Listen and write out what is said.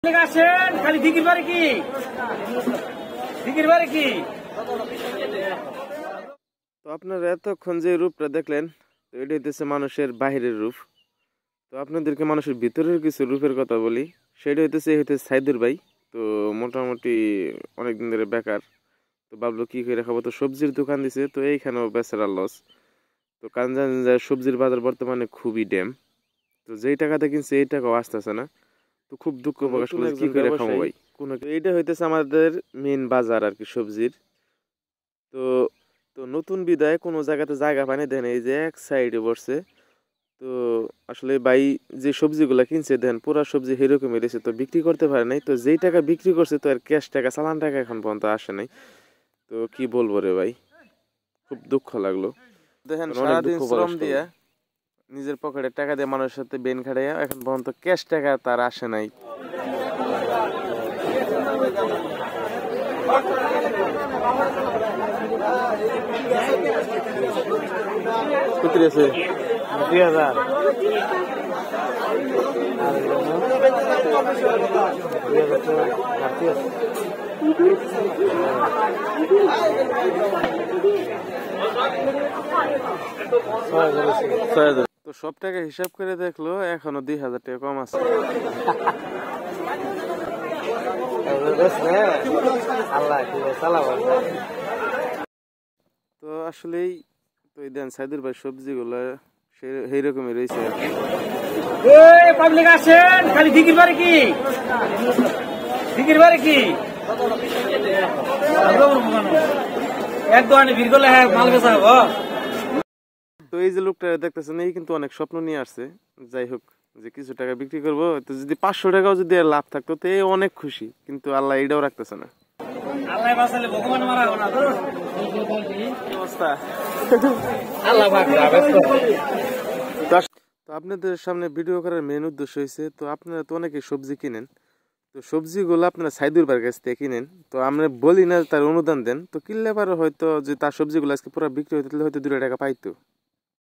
আসেন খালি দিকির বারে কি দিকির বারে কি তো আপনারা এতক্ষণ যে রূপটা দেখলেন, তো এটা হইতেছে মানুষের বাহিরের রূপ। তো আপনাদেরকে মানুষের ভিতরের কিছু রূপের কথা বলি। সেটা হইতেছে সাইদুর ভাই। তো মোটামুটি অনেকদিন ধরে বেকার। তো ভাবলো কি করে খাবো, তো সবজির দোকান দিছে, তো এইখানেও বেচারা লস। তো কারণ জানেন যে সবজির বাজার বর্তমানে খুবই ড্যাম। তো যেই টাকাতে কিনছে এই টাকাও আসতেছে না। তো খুব দুঃখ প্রকাশ করলে কি করে খাবো ভাই। এইটা হইতেছে আমাদের মেন বাজার আর কি সবজির। তো তো নতুন বিদায় কোনো জায়গাতে জায়গা পানি দেন, এই যে এক সাইডে বসছে। তো আসলে ভাই যে সবজিগুলা কিনছে দেন পুরা সবজি সেরকমই রয়েছে, তো বিক্রি করতে পারে নাই। তো যেই টাকা বিক্রি করছে তো আর ক্যাশ টাকা চালান টাকা এখন পর্যন্ত আসে নাই। তো কি বলবো রে ভাই, খুব দুঃখ লাগলো। দেখেন সারাদিন শ্রম দিয়া নিজের পকেটে টাকা দিয়ে মানুষের সাথে বেন খাটাইয়া এখন পর্যন্ত ক্যাশ টাকা তার আসে নাই। কত আছে 2000 তো সব টাকা হিসাব করে দেখলো এখনো 2000 টাকা কম আছে। তো আসলেই তো দেন সাইদুর ভাই সবজিগুলো সেই রকমই রয়েছে। পাবলিক আসেন খালি দিকির বারে কি দিকির বারে কি এক দোকানে ভিড় করলে হ্যাঁ মাল বেচা হবো। তো এই যে লোকটা দেখতেছেন এই কিন্তু অনেক স্বপ্ন নিয়ে আসছে। যাই হোক, যে কিছু টাকা বিক্রি করবো, তো যদি 500 টাকাও যদি লাভ থাকতো তো এই অনেক খুশি, কিন্তু আল্লাহ এটাও রাখতেছে না। আল্লাহ বাঁচালে ভগবান মারা হবে না তো অবস্থা। তো আপনাদের সামনে ভিডিও করার মেন উদ্দেশ্য হয়েছে, তো আপনারা তো অনেকে সবজি কিনেন, তো সবজিগুলো আপনারা সাইদুর ভাইয়ের কাছ থেকে কিনেন। তো আমরা বলি না তার অনুদান দেন, তো কিনলে পারে হয়তো যে তার সবজিগুলো আজকে পুরো বিক্রি হইতে হয়তো 2 টাকা পাইতো।